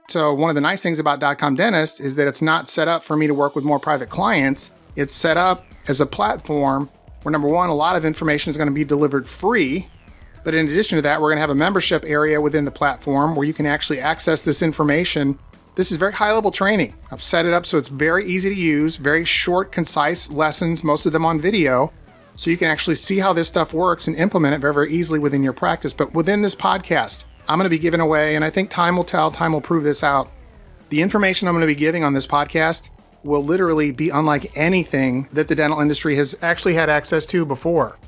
So one of the nice things about DotCom Dentist is that it's not set up for me to work with more private clients. It's set up as a platform where, number one, a lot of information is going to be delivered free. But in addition to that, we're going to have a membership area within the platform where you can actually access this information. This is very high-level training. I've set it up so it's very easy to use, very short, concise lessons, most of them on video. So you can actually see how this stuff works and implement it very, very easily within your practice. But within this podcast, I'm going to be giving away, and I think time will tell, time will prove this out. The information I'm going to be giving on this podcast will literally be unlike anything that the dental industry has actually had access to before.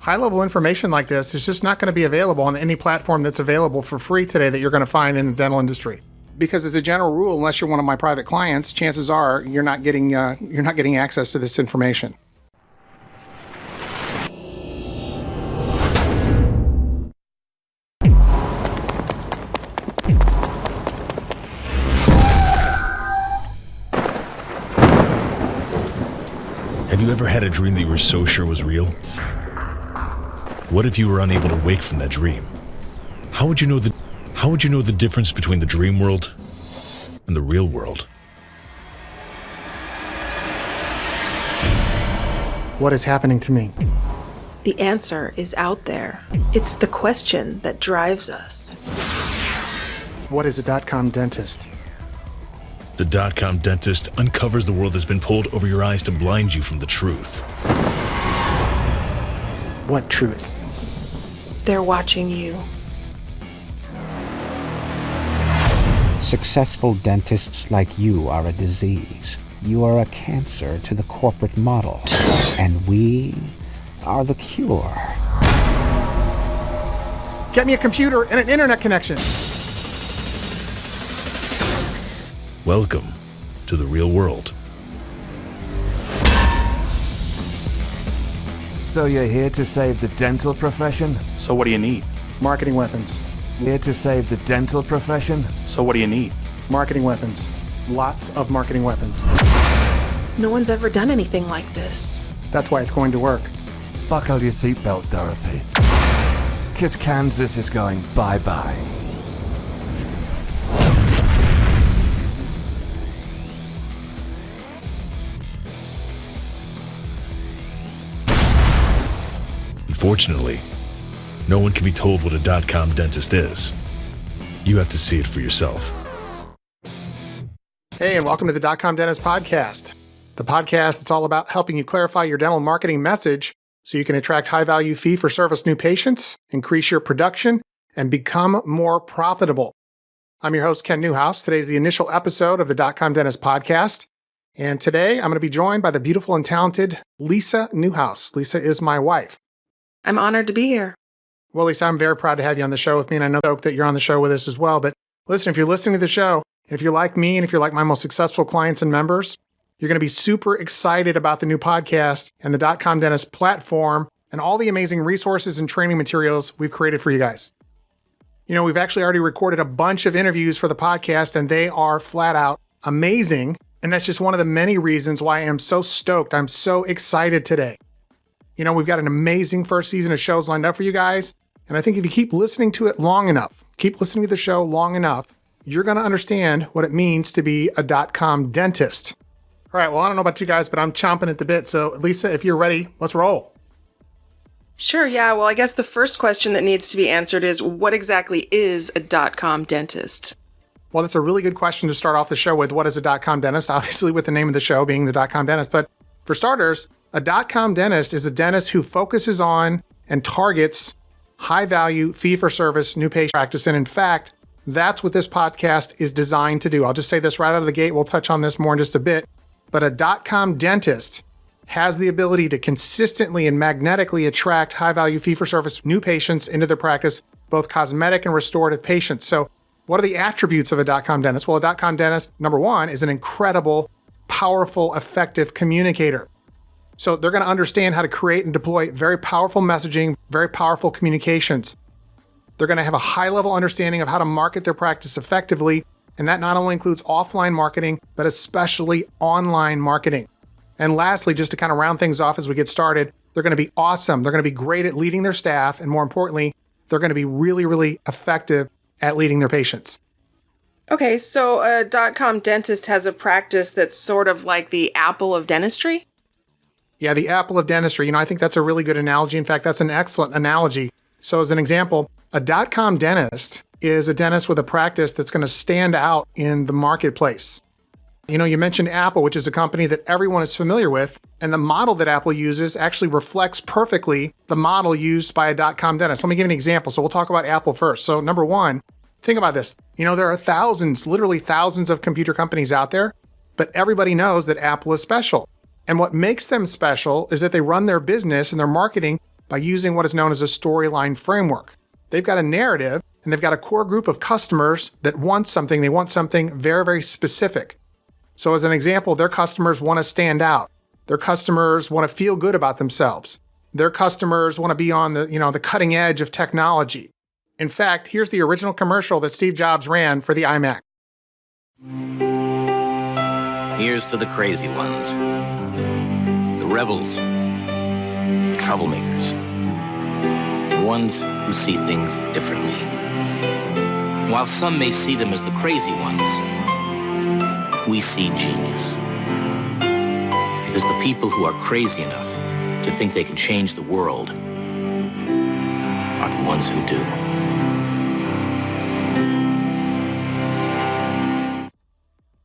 High-level information like this is just not going to be available on any platform that's available for free today that you're going to find in the dental industry. Because as a general rule, unless you're one of my private clients, chances are you're not getting access to this information. Have you ever had a dream that you were so sure was real? What if you were unable to wake from that dream? How would you know the difference between the dream world and the real world? What is happening to me? The answer is out there. It's the question that drives us. What is a DotCom dentist? The DotCom Dentist uncovers the world that's been pulled over your eyes to blind you from the truth. What truth? They're watching you. Successful dentists like you are a disease. You are a cancer to the corporate model. And we are the cure. Get me a computer and an internet connection. Welcome to the real world. So you're here to save the dental profession? So what do you need? Marketing weapons. Here to save the dental profession? So what do you need? Marketing weapons. Lots of marketing weapons. No one's ever done anything like this. That's why it's going to work. Buckle your seatbelt, Dorothy. 'Cause Kansas is going bye-bye. Unfortunately, no one can be told what a DotCom dentist is. You have to see it for yourself. Hey, and welcome to the DotCom Dentist Podcast. The podcast that's all about helping you clarify your dental marketing message so you can attract high-value fee-for-service new patients, increase your production, and become more profitable. I'm your host, Ken Newhouse. Today's the initial episode of the DotCom Dentist Podcast. And today, I'm going to be joined by the beautiful and talented Lisa Newhouse. Lisa is my wife. I'm honored to be here. Well, Lisa, I'm very proud to have you on the show with me, and I know that you're on the show with us as well. But listen, if you're listening to the show, and if you're like me, and if you're like my most successful clients and members, you're going to be super excited about the new podcast and the DotCom Dentist platform and all the amazing resources and training materials we've created for you guys. You know, we've actually already recorded a bunch of interviews for the podcast, and they are flat out amazing. And that's just one of the many reasons why I am so stoked. I'm so excited today. You know, we've got an amazing first season of shows lined up for you guys. And I think if you keep listening to it long enough, keep listening to the show long enough, you're going to understand what it means to be a DotCom dentist. All right, well, I don't know about you guys, but I'm chomping at the bit. So, Lisa, if you're ready, let's roll. Sure, yeah. Well, I guess the first question that needs to be answered is, what exactly is a DotCom dentist? Well, that's a really good question to start off the show with. What is a DotCom dentist? Obviously, with the name of the show being the DotCom dentist. But for starters, a DotCom dentist is a dentist who focuses on and targets high-value, fee-for-service new patient practice. And in fact, that's what this podcast is designed to do. I'll just say this right out of the gate. We'll touch on this more in just a bit. But a DotCom dentist has the ability to consistently and magnetically attract high-value, fee-for-service new patients into their practice, both cosmetic and restorative patients. So what are the attributes of a DotCom dentist? Well, a DotCom dentist, number one, is an incredible, powerful, effective communicator. So they're going to understand how to create and deploy very powerful messaging, very powerful communications. They're going to have a high-level understanding of how to market their practice effectively, and that not only includes offline marketing, but especially online marketing. And lastly, just to kind of round things off as we get started, they're going to be awesome. They're going to be great at leading their staff, and more importantly, they're going to be really, really effective at leading their patients. Okay, so a .com dentist has a practice that's sort of like the Apple of dentistry? Yeah, the Apple of dentistry. I think that's a really good analogy. In fact, that's an excellent analogy. So as an example, a .com dentist is a dentist with a practice that's going to stand out in the marketplace. You mentioned Apple, which is a company that everyone is familiar with, and the model that Apple uses actually reflects perfectly the model used by a .com dentist. Let me give you an example. So we'll talk about Apple first. So number one, think about this. There are thousands, literally thousands of computer companies out there, but everybody knows that Apple is special. And what makes them special is that they run their business and their marketing by using what is known as a storyline framework. They've got a narrative and they've got a core group of customers that want something. They want something very, very specific. So as an example, their customers want to stand out. Their customers want to feel good about themselves. Their customers want to be on the cutting edge of technology. In fact, here's the original commercial that Steve Jobs ran for the iMac. Here's to the crazy ones, the rebels, the troublemakers, the ones who see things differently. While some may see them as the crazy ones, we see genius. Because the people who are crazy enough to think they can change the world are the ones who do.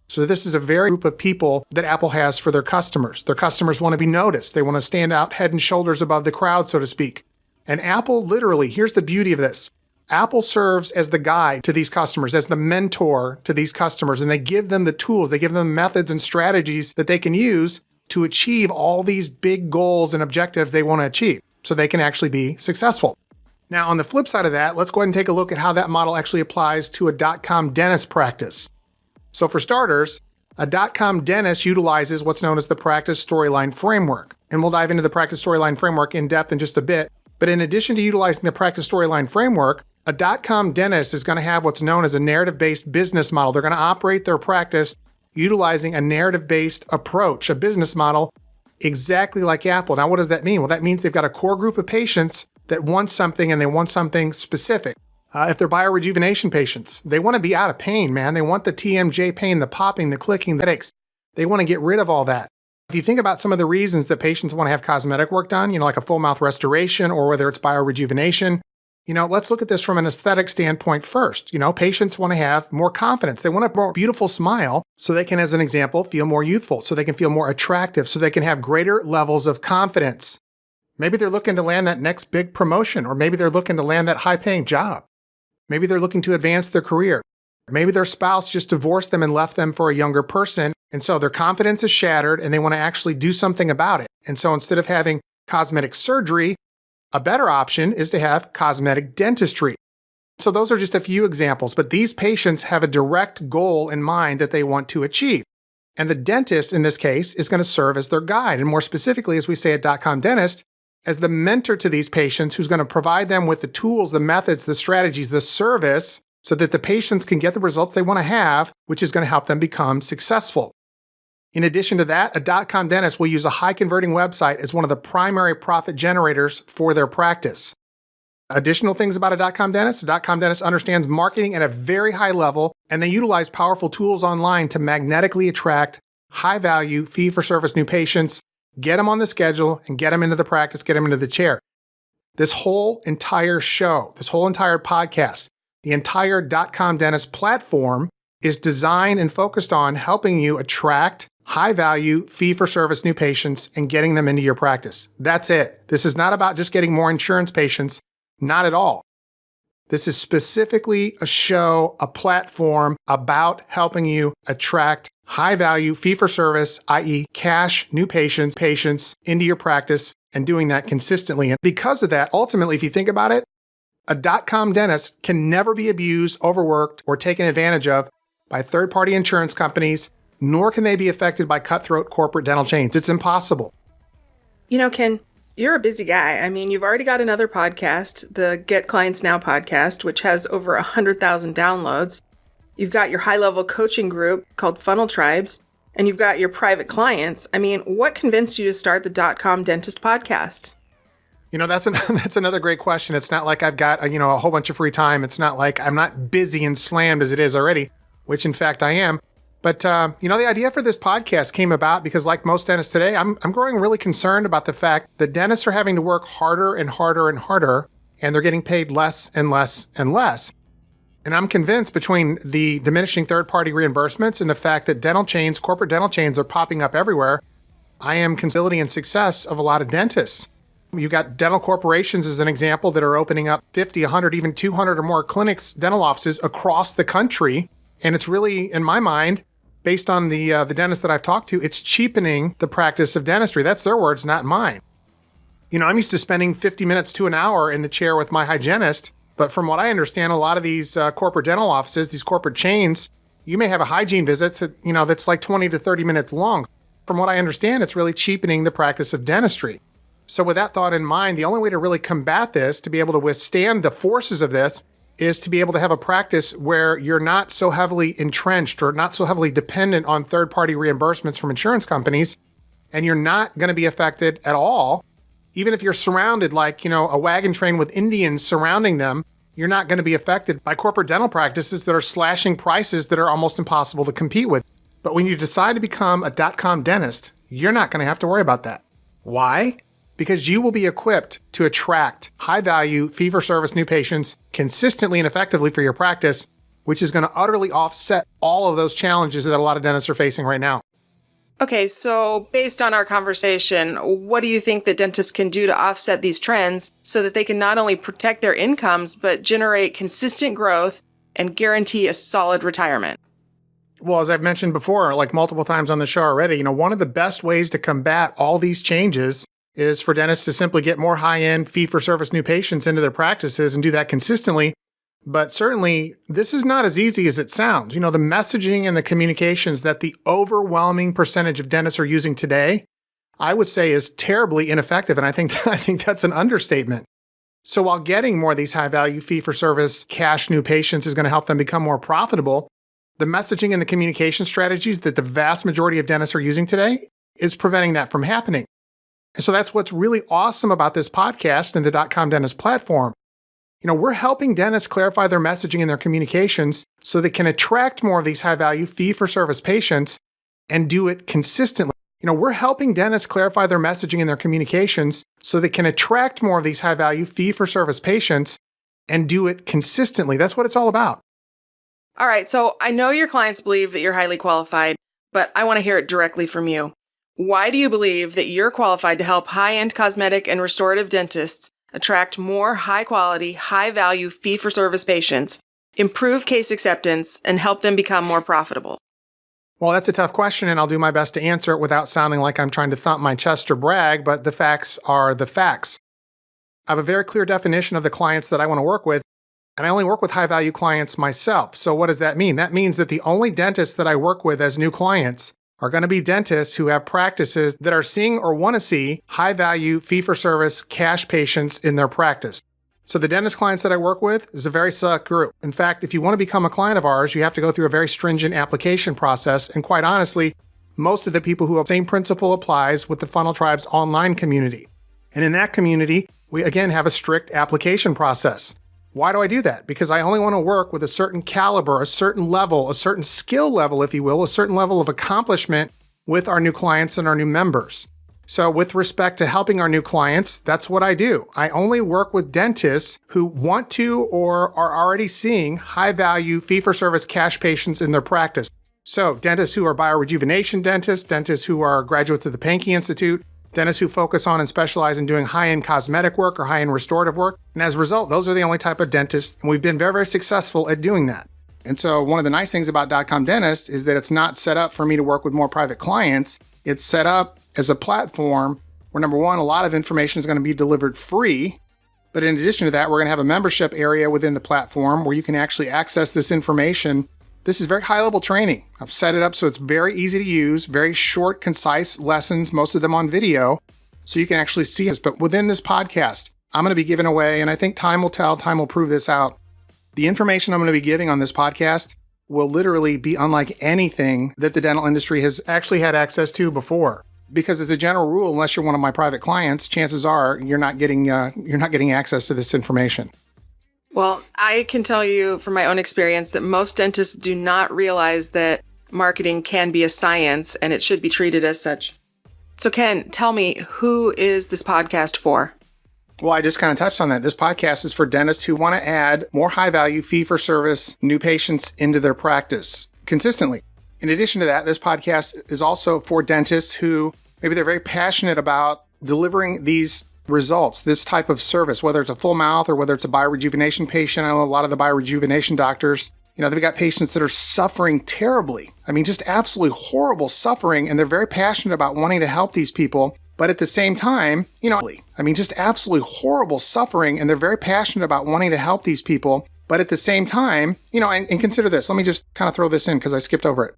So this is a very group of people that Apple has for their customers. Their customers want to be noticed. They want to stand out head and shoulders above the crowd, so to speak. And Apple literally, here's the beauty of this. Apple serves as the guide to these customers, as the mentor to these customers, and they give them the tools, they give them methods and strategies that they can use to achieve all these big goals and objectives they want to achieve so they can actually be successful. Now, on the flip side of that, let's go ahead and take a look at how that model actually applies to a .com dentist practice. So for starters, a .com dentist utilizes what's known as the practice storyline framework. And we'll dive into the practice storyline framework in depth in just a bit. But in addition to utilizing the practice storyline framework, a .com dentist is going to have what's known as a narrative-based business model. They're going to operate their practice utilizing a narrative-based approach, a business model, exactly like Apple. Now, what does that mean? Well, that means they've got a core group of patients that want something and they want something specific. If they're biorejuvenation patients, they want to be out of pain, man. They want the TMJ pain, the popping, the clicking, the headaches. They want to get rid of all that. If you think about some of the reasons that patients want to have cosmetic work done, like a full mouth restoration or whether it's biorejuvenation, let's look at this from an aesthetic standpoint first. Patients want to have more confidence. They want a more beautiful smile so they can, as an example, feel more youthful, so they can feel more attractive, so they can have greater levels of confidence. Maybe they're looking to land that next big promotion, or maybe they're looking to land that high-paying job. Maybe they're looking to advance their career. Maybe their spouse just divorced them and left them for a younger person, and so their confidence is shattered and they want to actually do something about it. And so instead of having cosmetic surgery, a better option is to have cosmetic dentistry. So those are just a few examples, but these patients have a direct goal in mind that they want to achieve. And the dentist, in this case, is going to serve as their guide. And more specifically, as we say at .com dentist, as the mentor to these patients who's going to provide them with the tools, the methods, the strategies, the service, so that the patients can get the results they want to have, which is going to help them become successful. In addition to that, a .com dentist will use a high-converting website as one of the primary profit generators for their practice. Additional things about a .com dentist: a .com dentist understands marketing at a very high level, and they utilize powerful tools online to magnetically attract high-value, fee-for-service new patients, get them on the schedule, and get them into the practice, get them into the chair. This whole entire show, this whole entire podcast, the entire .com dentist platform is designed and focused on helping you attract high-value, fee-for-service new patients and getting them into your practice. That's it. This is not about just getting more insurance patients. Not at all. This is specifically a show, a platform about helping you attract high-value, fee-for-service, i.e. cash, new patients into your practice and doing that consistently. And because of that, ultimately, if you think about it, a .com dentist can never be abused, overworked, or taken advantage of by third-party insurance companies, nor can they be affected by cutthroat corporate dental chains. It's impossible. Ken, you're a busy guy. I mean, you've already got another podcast, the Get Clients Now podcast, which has over 100,000 downloads. You've got your high-level coaching group called Funnel Tribes, and you've got your private clients. I mean, what convinced you to start the .com Dentist podcast? That's another great question. It's not like I've got, a whole bunch of free time. It's not like I'm not busy and slammed as it is already. which in fact I am. But, the idea for this podcast came about because like most dentists today, I'm growing really concerned about the fact that dentists are having to work harder and harder and harder, and they're getting paid less and less and less. And I'm convinced between the diminishing third-party reimbursements and the fact that corporate dental chains are popping up everywhere, I am conciliity and success of a lot of dentists. You've got dental corporations as an example that are opening up 50, 100, even 200 or more clinics, dental offices across the country. And it's really, in my mind, based on the dentists that I've talked to, it's cheapening the practice of dentistry. That's their words, not mine. I'm used to spending 50 minutes to an hour in the chair with my hygienist, but from what I understand, a lot of these corporate dental offices, these corporate chains, you may have a hygiene visit that's like 20 to 30 minutes long. From what I understand, it's really cheapening the practice of dentistry. So with that thought in mind, the only way to really combat this, to be able to withstand the forces of this, is to be able to have a practice where you're not so heavily entrenched or not so heavily dependent on third-party reimbursements from insurance companies, and you're not going to be affected at all. Even if you're surrounded like, a wagon train with Indians surrounding them, you're not going to be affected by corporate dental practices that are slashing prices that are almost impossible to compete with. But when you decide to become a .com dentist, you're not going to have to worry about that. Why? Because you will be equipped to attract high-value, fee-for-service new patients consistently and effectively for your practice, which is going to utterly offset all of those challenges that a lot of dentists are facing right now. Okay, so based on our conversation, what do you think that dentists can do to offset these trends so that they can not only protect their incomes, but generate consistent growth and guarantee a solid retirement? Well, as I've mentioned before, like multiple times on the show already, one of the best ways to combat all these changes is for dentists to simply get more high-end fee-for-service new patients into their practices and do that consistently. But certainly, this is not as easy as it sounds. The messaging and the communications that the overwhelming percentage of dentists are using today, I would say is terribly ineffective. And I think that's an understatement. So while getting more of these high-value fee-for-service cash new patients is going to help them become more profitable, the messaging and the communication strategies that the vast majority of dentists are using today is preventing that from happening. And so that's what's really awesome about this podcast and the .com Dentist platform. We're helping dentists clarify their messaging and their communications so they can attract more of these high-value fee-for-service patients and do it consistently. We're helping dentists clarify their messaging and their communications so they can attract more of these high-value fee-for-service patients and do it consistently. That's what it's all about. All right, so I know your clients believe that you're highly qualified, but I want to hear it directly from you. Why do you believe that you're qualified to help high-end cosmetic and restorative dentists attract more high-quality, high-value fee-for-service patients, improve case acceptance, and help them become more profitable? Well, that's a tough question, and I'll do my best to answer it without sounding like I'm trying to thump my chest or brag, but the facts are the facts. I have a very clear definition of the clients that I want to work with, and I only work with high-value clients myself. So what does that mean? That means that the only dentists that I work with as new clients are going to be dentists who have practices that are seeing or want to see high-value, fee-for-service, cash patients in their practice. So the dentist clients that I work with is a very select group. In fact, if you want to become a client of ours, you have to go through a very stringent application process. And quite honestly, most of the people who have the same principle applies with the Funnel Tribe's online community. And in that community, we again have a strict application process. Why do I do that? Because I only want to work with a certain caliber, a certain level, a certain skill level, if you will, a certain level of accomplishment with our new clients and our new members. So with respect to helping our new clients, that's what I do. I only work with dentists who want to or are already seeing high-value fee-for-service cash patients in their practice. So dentists who are biorejuvenation dentists, dentists who are graduates of the Pankey Institute, dentists who focus on and specialize in doing high-end cosmetic work or high-end restorative work. And as a result, those are the only type of dentists, and we've been very, very successful at doing that. And so one of the nice things about .com Dentist is that it's not set up for me to work with more private clients. It's set up as a platform where, number one, a lot of information is going to be delivered free. But in addition to that, we're going to have a membership area within the platform where you can actually access this information. This is very high-level training. I've set it up so it's very easy to use, very short, concise lessons, most of them on video, so you can actually see this. But within this podcast, I'm going to be giving away, and I think time will tell, time will prove this out. The information I'm going to be giving on this podcast will literally be unlike anything that the dental industry has actually had access to before. Because as a general rule, unless you're one of my private clients, chances are you're not getting access to this information. Well, I can tell you from my own experience that most dentists do not realize that marketing can be a science and it should be treated as such. So Ken, tell me, who is this podcast for? Well, I just kind of touched on that. This podcast is for dentists who want to add more high-value fee-for-service new patients into their practice consistently. In addition to that, this podcast is also for dentists who maybe they're very passionate about delivering these results, this type of service, whether it's a full mouth or whether it's a biorejuvenation patient. I know a lot of the biorejuvenation doctors, they've got patients that are suffering terribly. I mean, just absolutely horrible suffering, and they're very passionate about wanting to help these people. But at the same time, just absolutely horrible suffering, and they're very passionate about wanting to help these people. But at the same time, and consider this, let me just kind of throw this in because I skipped over it.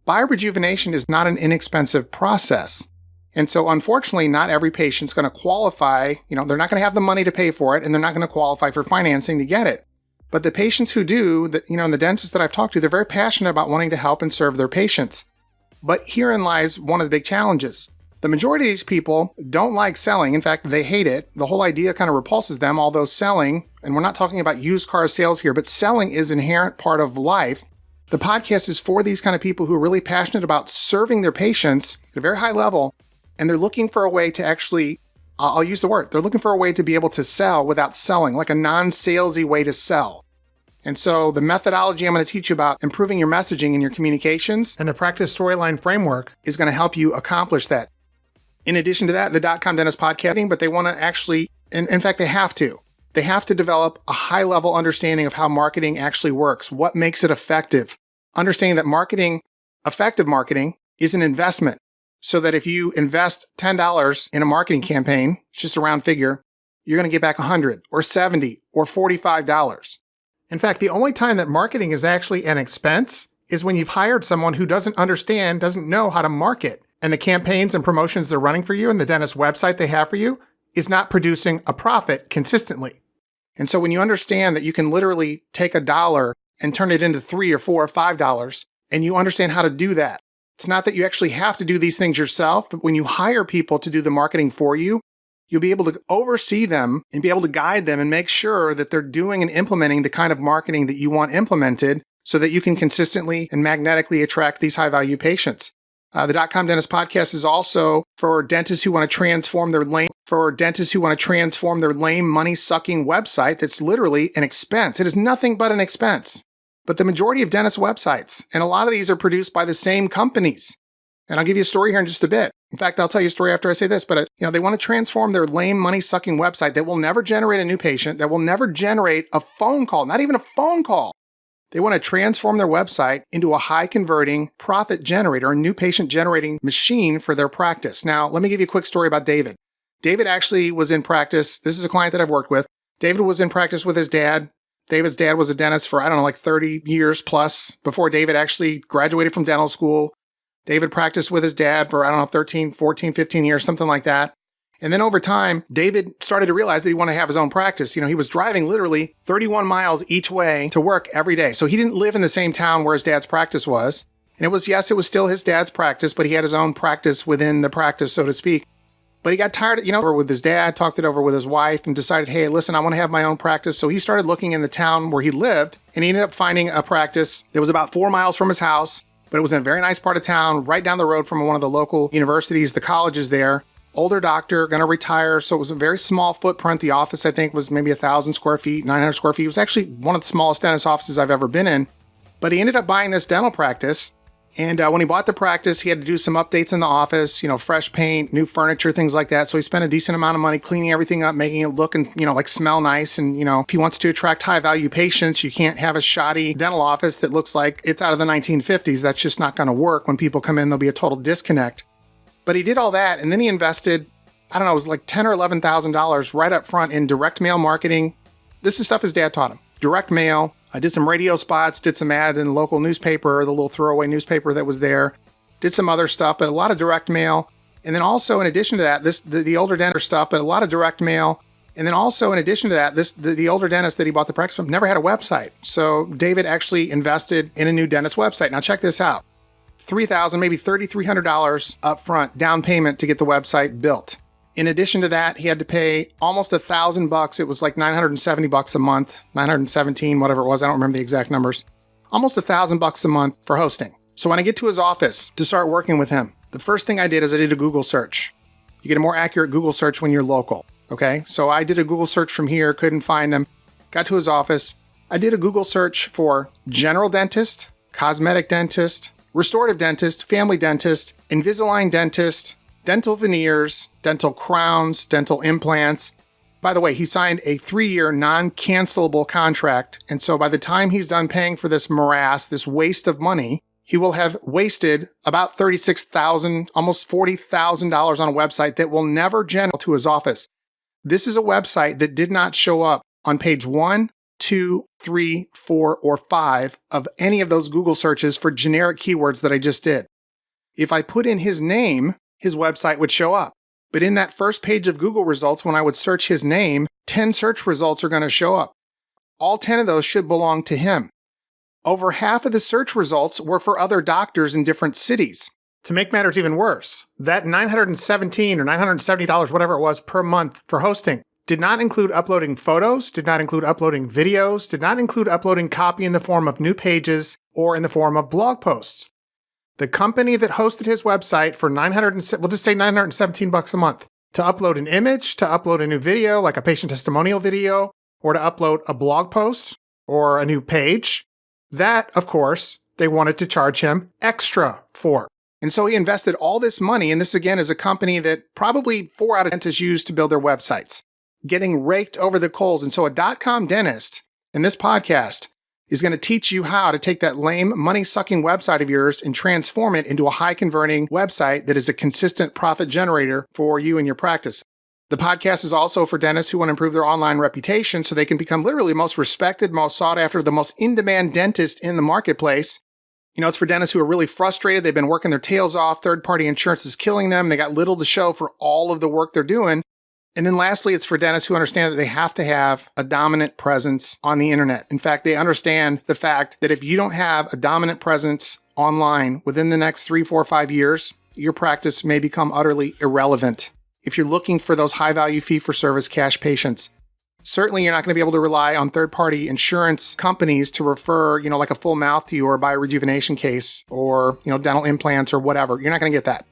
Biorejuvenation is not an inexpensive process. And so unfortunately, not every patient's going to qualify, they're not going to have the money to pay for it, and they're not going to qualify for financing to get it. But the patients who do, and the dentists that I've talked to, they're very passionate about wanting to help and serve their patients. But herein lies one of the big challenges. The majority of these people don't like selling. In fact, they hate it. The whole idea kind of repulses them, although selling, and we're not talking about used car sales here, but selling is an inherent part of life. The podcast is for these kind of people who are really passionate about serving their patients at a very high level, and they're looking for a way to actually, I'll use the word, they're looking for a way to be able to sell without selling, like a non-salesy way to sell. And so the methodology I'm going to teach you about improving your messaging and your communications and the practice storyline framework is going to help you accomplish that. In addition to that, the DotCom Dentist podcasting, but they want to actually, in fact, they have to develop a high level understanding of how marketing actually works, what makes it effective, understanding that effective marketing is an investment. So that if you invest $10 in a marketing campaign, it's just a round figure, you're going to get back $100 or $70 or $45. In fact, the only time that marketing is actually an expense is when you've hired someone who doesn't know how to market, and the campaigns and promotions they're running for you and the dentist website they have for you is not producing a profit consistently. And so when you understand that you can literally take $1 and turn it into $3 or $4 or $5, and you understand how to do that, it's not that you actually have to do these things yourself, but when you hire people to do the marketing for you, you'll be able to oversee them and be able to guide them and make sure that they're doing and implementing the kind of marketing that you want implemented so that you can consistently and magnetically attract these high-value patients. The DotCom Dentist podcast is also for dentists who want to transform their lame money-sucking website that's literally an expense. It is nothing but an expense. But the majority of dentist websites, and a lot of these are produced by the same companies. And I'll give you a story here in just a bit. In fact, I'll tell you a story after I say this, but they want to transform their lame money-sucking website that will never generate a new patient, that will never generate a phone call, not even a phone call. They want to transform their website into a high-converting profit generator, a new patient-generating machine for their practice. Now, let me give you a quick story about David. David actually was in practice. This is a client that I've worked with. David was in practice with his dad. David's dad was a dentist for, 30 years plus before David actually graduated from dental school. David practiced with his dad for, 13, 14, 15 years, something like that. And then over time, David started to realize that he wanted to have his own practice. He was driving literally 31 miles each way to work every day. So he didn't live in the same town where his dad's practice was. And it was still his dad's practice, but he had his own practice within the practice, so to speak. But he got tired, with his dad, talked it over with his wife, and decided, hey, listen, I want to have my own practice. So he started looking in the town where he lived, and he ended up finding a practice that was about 4 miles from his house, but it was in a very nice part of town, right down the road from one of the local universities, the colleges there. Older doctor, going to retire. So it was a very small footprint. The office, I think, was maybe 1,000 square feet, 900 square feet. It was actually one of the smallest dentist offices I've ever been in. But he ended up buying this dental practice. And when he bought the practice, he had to do some updates in the office, fresh paint, new furniture, things like that. So he spent a decent amount of money cleaning everything up, making it look and, smell nice. And, if he wants to attract high value patients, you can't have a shoddy dental office that looks like it's out of the 1950s. That's just not going to work. When people come in, there'll be a total disconnect. But he did all that, and then he invested, it was like $10,000 or $11,000 right up front in direct mail marketing. This is stuff his dad taught him. Direct mail. I did some radio spots, did some ad in the local newspaper, the little throwaway newspaper that was there. Did some other stuff, but a lot of direct mail. And then also, in addition to that, the older dentist stuff, but a lot of direct mail. And then also, in addition to that, the older dentist that he bought the practice from never had a website. So David actually invested in a new dentist website. Now check this out. $3,000, maybe $3,300 up front down payment to get the website built. In addition to that, he had to pay almost $1,000. It was like $970 a month, 917, whatever it was. I don't remember the exact numbers. Almost $1,000 a month for hosting. So when I get to his office to start working with him, the first thing I did is I did a Google search. You get a more accurate Google search when you're local. Okay, so I did a Google search from here, couldn't find him, got to his office. I did a Google search for general dentist, cosmetic dentist, restorative dentist, family dentist, Invisalign dentist, dental veneers, dental crowns, dental implants. By the way, he signed a 3-year non-cancelable contract. And so by the time he's done paying for this morass, this waste of money, he will have wasted about $36,000, almost $40,000 on a website that will never generate to his office. This is a website that did not show up on page 1, 2, 3, 4, or 5 of any of those Google searches for generic keywords that I just did. If I put in his name, his website would show up. But in that first page of Google results, when I would search his name, 10 search results are going to show up. All 10 of those should belong to him. Over half of the search results were for other doctors in different cities. To make matters even worse, that $917 or $970, whatever it was per month for hosting, did not include uploading photos, did not include uploading videos, did not include uploading copy in the form of new pages or in the form of blog posts. The company that hosted his website for we'll just say $917 a month to upload an image, to upload a new video, like a patient testimonial video, or to upload a blog post or a new page, that, of course, they wanted to charge him extra for. And so he invested all this money, and this again is a company that probably 4 out of 10 dentists use to build their websites, getting raked over the coals. And so a .com dentist in this podcast is going to teach you how to take that lame, money-sucking website of yours and transform it into a high-converting website that is a consistent profit generator for you and your practice. The podcast is also for dentists who want to improve their online reputation so they can become literally the most respected, most sought after, the most in-demand dentist in the marketplace. You know, it's for dentists who are really frustrated. They've been working their tails off. Third-party insurance is killing them. They got little to show for all of the work they're doing. And then lastly, it's for dentists who understand that they have to have a dominant presence on the internet. In fact, they understand the fact that if you don't have a dominant presence online within the next 3, 4, 5 years, your practice may become utterly irrelevant. If you're looking for those high-value fee-for-service cash patients, certainly you're not going to be able to rely on third-party insurance companies to refer, like a full mouth to you or a biorejuvenation case or, dental implants or whatever. You're not going to get that.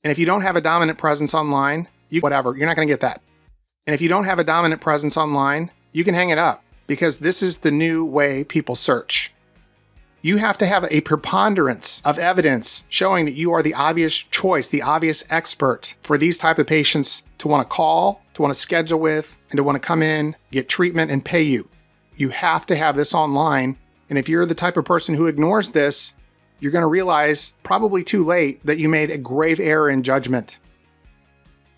And if you don't have a dominant presence online, you're not going to get that. And if you don't have a dominant presence online, you can hang it up because this is the new way people search. You have to have a preponderance of evidence showing that you are the obvious choice, the obvious expert for these type of patients to want to call, to want to schedule with, and to want to come in, get treatment, and pay you. You have to have this online. And if you're the type of person who ignores this, you're going to realize probably too late that you made a grave error in judgment.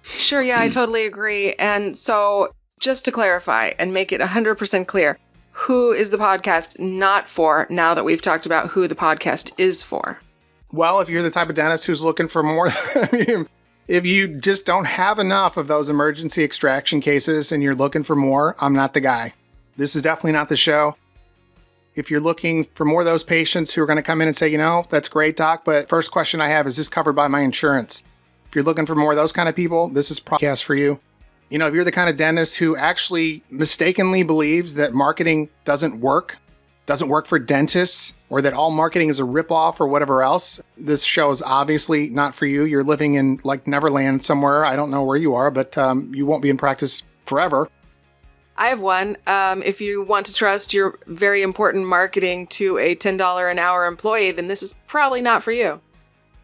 Sure, yeah, I totally agree. And so just to clarify and make it 100% clear, who is the podcast not for now that we've talked about who the podcast is for? Well, if you're the type of dentist who's looking for more, if you just don't have enough of those emergency extraction cases and you're looking for more, I'm not the guy. This is definitely not the show. If you're looking for more of those patients who are going to come in and say, that's great, doc, but first question I have, is this covered by my insurance? If you're looking for more of those kind of people, this is probably a podcast for you. If you're the kind of dentist who actually mistakenly believes that marketing doesn't work for dentists, or that all marketing is a ripoff or whatever else, this show is obviously not for you. You're living in like Neverland somewhere. I don't know where you are, but you won't be in practice forever. I have one. If you want to trust your very important marketing to a $10 an hour employee, then this is probably not for you.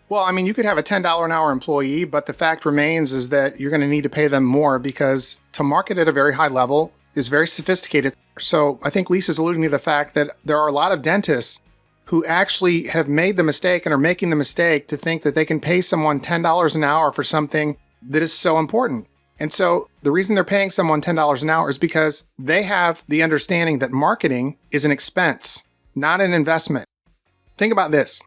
Well, you could have a $10 an hour employee, but the fact remains is that you're going to need to pay them more because to market at a very high level is very sophisticated. So I think Lisa's alluding to the fact that there are a lot of dentists who actually have made the mistake and are making the mistake to think that they can pay someone $10 an hour for something that is so important. And so the reason they're paying someone $10 an hour is because they have the understanding that marketing is an expense, not an investment. Think about this.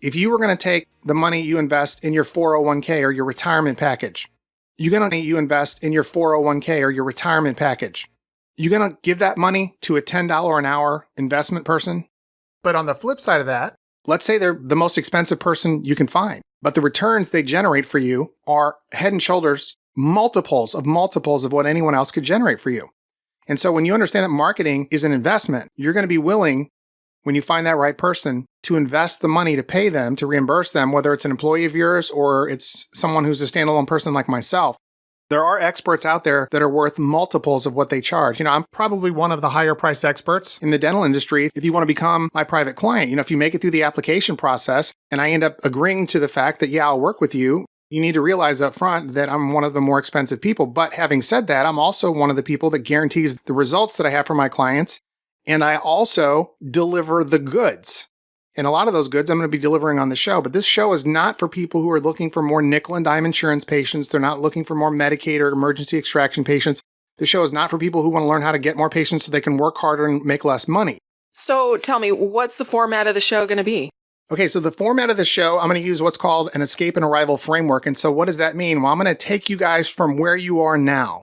If you were going to take the money you invest in your 401k or your retirement package, you're going to invest in your 401k or your retirement package. You're going to give that money to a $10 an hour investment person. But on the flip side of that, let's say they're the most expensive person you can find, but the returns they generate for you are head and shoulders multiples of what anyone else could generate for you. And so when you understand that marketing is an investment, you're going to be willing, when you find that right person, to invest the money to pay them, to reimburse them, whether it's an employee of yours or it's someone who's a standalone person like myself. There are experts out there that are worth multiples of what they charge. I'm probably one of the higher priced experts in the dental industry. If you want to become my private client, if you make it through the application process and I end up agreeing to the fact that, yeah, I'll work with you, you need to realize up front that I'm one of the more expensive people. But having said that, I'm also one of the people that guarantees the results that I have for my clients. And I also deliver the goods. And a lot of those goods I'm going to be delivering on the show. But this show is not for people who are looking for more nickel and dime insurance patients. They're not looking for more Medicaid or emergency extraction patients. This show is not for people who want to learn how to get more patients so they can work harder and make less money. So tell me, what's the format of the show going to be? Okay, so the format of the show, I'm going to use what's called an escape and arrival framework. And so what does that mean? Well, I'm going to take you guys from where you are now.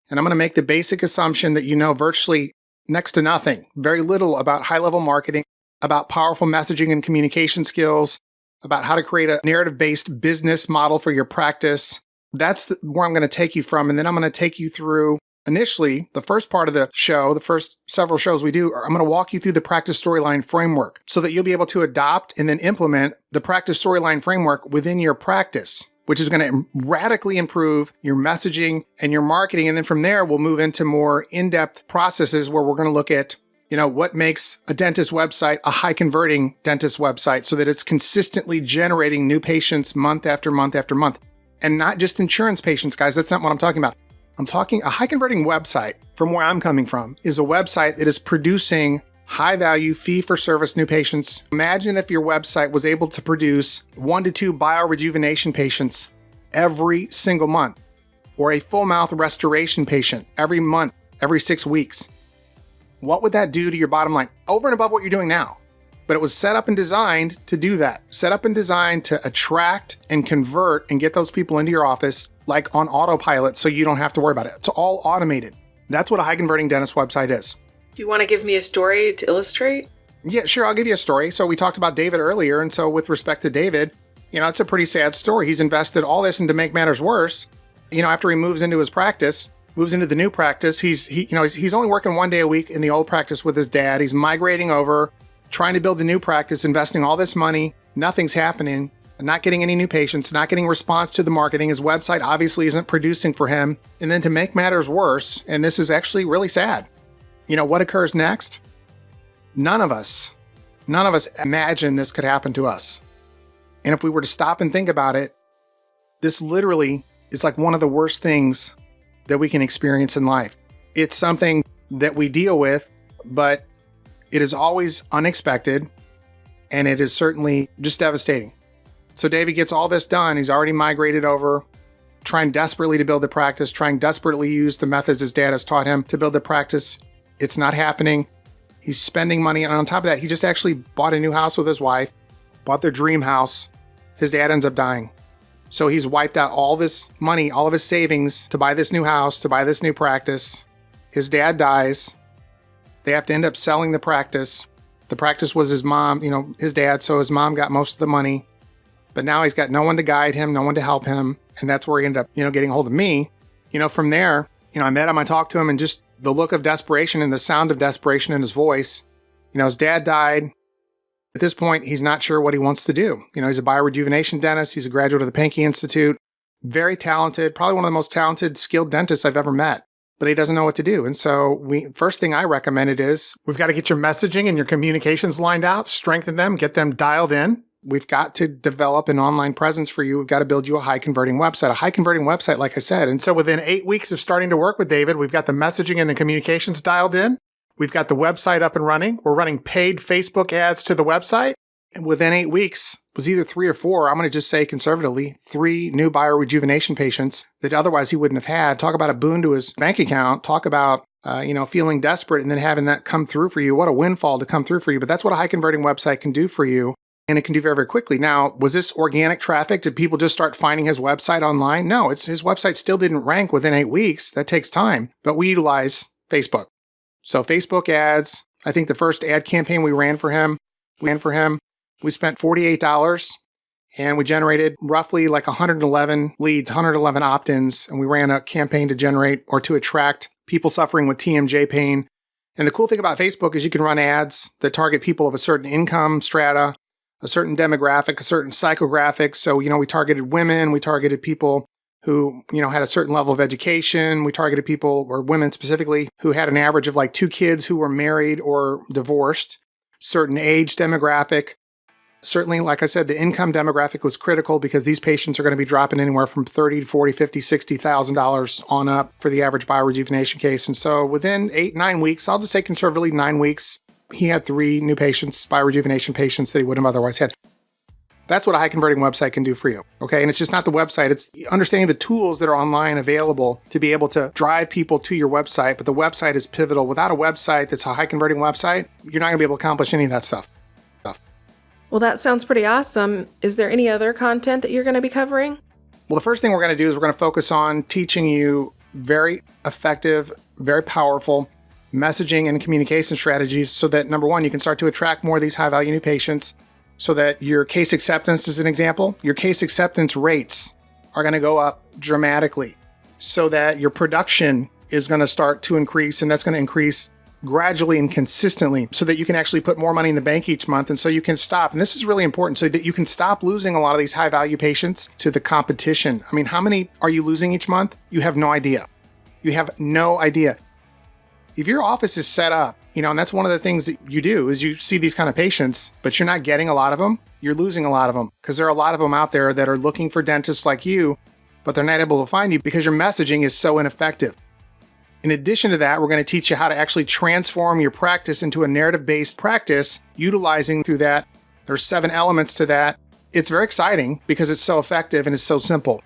And I'm going to make the basic assumption that you know virtually next to nothing, very little about high-level marketing, about powerful messaging and communication skills, about how to create a narrative-based business model for your practice. That's where I'm going to take you from. And then I'm going to take you through, initially, the first part of the show, the first several shows we do, I'm going to walk you through the practice storyline framework so that you'll be able to adopt and then implement the practice storyline framework within your practice, which is going to radically improve your messaging and your marketing. And then from there, we'll move into more in-depth processes where we're going to look at what makes a dentist website a high converting dentist website so that it's consistently generating new patients month after month after month. And not just insurance patients, guys. That's not what I'm talking about. I'm talking a high converting website, from where I'm coming from, is a website that is producing high value fee for service new patients. Imagine if your website was able to produce 1 to 2 biorejuvenation patients every single month, or a full mouth restoration patient every month, every 6 weeks. What would that do to your bottom line over and above what you're doing now? But it was set up and designed to do that. Set up and designed to attract and convert and get those people into your office like on autopilot so you don't have to worry about it. It's all automated. That's what a high converting dentist website is. Do you want to give me a story to illustrate? Yeah, sure. I'll give you a story. So we talked about David earlier. And so with respect to David, it's a pretty sad story. He's invested all this, and to make matters worse, after he moves into his practice, moves into the new practice, he's only working 1 day a week in the old practice with his dad. He's migrating over, trying to build the new practice, investing all this money. Nothing's happening. Not getting any new patients, not getting response to the marketing. His website obviously isn't producing for him. And then to make matters worse, and this is actually really sad, what occurs next? None of us imagine this could happen to us. And if we were to stop and think about it, this literally is like one of the worst things that we can experience in life. It's something that we deal with, but it is always unexpected, and it is certainly just devastating. So David gets all this done. He's already migrated over, trying desperately to build the practice, trying desperately to use the methods his dad has taught him to build the practice. It's not happening. He's spending money. And on top of that, he just actually bought a new house with his wife, bought their dream house. His dad ends up dying. So he's wiped out all this money, all of his savings to buy this new house, to buy this new practice. His dad dies. They have to end up selling the practice. The practice was his mom, his dad, so his mom got most of the money. But now he's got no one to guide him, no one to help him. And that's where he ended up, getting a hold of me. From there, I met him, I talked to him, and just the look of desperation and the sound of desperation in his voice. His dad died. At this point, he's not sure what he wants to do. He's a biorejuvenation dentist. He's a graduate of the Pankey Institute. Very talented, probably one of the most talented, skilled dentists I've ever met. But he doesn't know what to do. And so first thing I recommended is we've got to get your messaging and your communications lined out, strengthen them, get them dialed in. We've got to develop an online presence for you. We've got to build you a high converting website, like I said. And so within 8 weeks of starting to work with David, we've got the messaging and the communications dialed in. We've got the website up and running. We're running paid Facebook ads to the website. And within 8 weeks, it was either 3 or 4, I'm going to just say conservatively, 3 new biorejuvenation patients that otherwise he wouldn't have had. Talk about a boon to his bank account. Talk about, feeling desperate and then having that come through for you. What a windfall to come through for you. But that's what a high converting website can do for you. And it can do very, very quickly. Now, was this organic traffic? Did people just start finding his website online? No, his website still didn't rank within 8 weeks. That takes time. But we utilize Facebook. So Facebook ads, I think the first ad campaign we ran for him, we spent $48. And we generated roughly like 111 leads, 111 opt-ins. And we ran a campaign to generate or to attract people suffering with TMJ pain. And the cool thing about Facebook is you can run ads that target people of a certain income strata, a certain demographic, a certain psychographic. So, we targeted women, we targeted people who, had a certain level of education. We targeted people, or women specifically, who had an average of like 2 kids who were married or divorced, certain age demographic. Certainly, like I said, the income demographic was critical because these patients are going to be dropping anywhere from $30,000 to $40,000, $50,000, $60,000 on up for the average biorejuvenation case. And so within 8-9 weeks, I'll just say conservatively 9 weeks, he had 3 new patients, biorejuvenation patients that he wouldn't have otherwise had. That's what a high converting website can do for you. Okay. And it's just not the website. It's understanding the tools that are online available to be able to drive people to your website. But the website is pivotal. Without a website that's a high converting website, you're not going to be able to accomplish any of that stuff. Well, that sounds pretty awesome. Is there any other content that you're going to be covering? Well, the first thing we're going to do is we're going to focus on teaching you very effective, very powerful messaging and communication strategies so that, number one, you can start to attract more of these high-value new patients so that your case acceptance, as an example, your case acceptance rates are going to go up dramatically so that your production is going to start to increase, and that's going to increase gradually and consistently so that you can actually put more money in the bank each month. And so you can stop, and this is really important, so that you can stop losing a lot of these high value patients to the competition. I mean, how many are you losing each month? You have no idea. You have no idea. If your office is set up, and that's one of the things that you do is you see these kind of patients, but you're not getting a lot of them, you're losing a lot of them because there are a lot of them out there that are looking for dentists like you, but they're not able to find you because your messaging is so ineffective. In addition to that, we're going to teach you how to actually transform your practice into a narrative-based practice, utilizing through that. There's 7 elements to that. It's very exciting because it's so effective and it's so simple.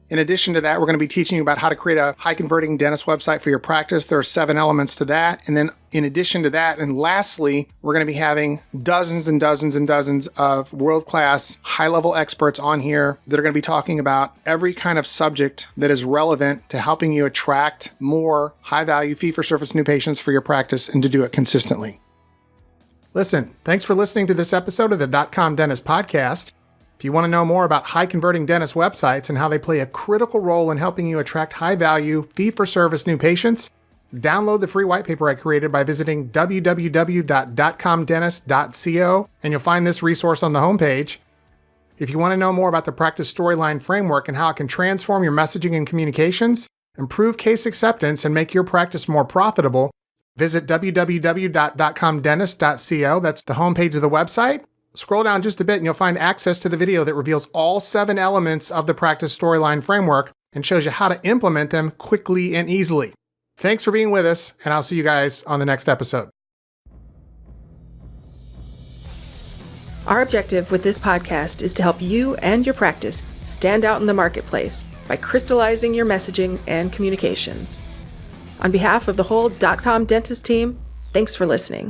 In addition to that, we're going to be teaching you about how to create a high-converting dentist website for your practice. There are 7 elements to that. And then in addition to that, and lastly, we're going to be having dozens and dozens and dozens of world-class, high-level experts on here that are going to be talking about every kind of subject that is relevant to helping you attract more high-value fee-for-service new patients for your practice and to do it consistently. Listen, thanks for listening to this episode of the DotCom Dentist Podcast. If you want to know more about high-converting dentist websites and how they play a critical role in helping you attract high-value, fee-for-service new patients, download the free white paper I created by visiting www.dotcomdentist.co, and you'll find this resource on the homepage. If you want to know more about the practice storyline framework and how it can transform your messaging and communications, improve case acceptance, and make your practice more profitable, visit www.dotcomdentist.co. That's the homepage of the website. Scroll down just a bit and you'll find access to the video that reveals all 7 elements of the practice storyline framework and shows you how to implement them quickly and easily. Thanks for being with us, and I'll see you guys on the next episode. Our objective with this podcast is to help you and your practice stand out in the marketplace by crystallizing your messaging and communications. On behalf of the whole DotCom Dentist team, thanks for listening.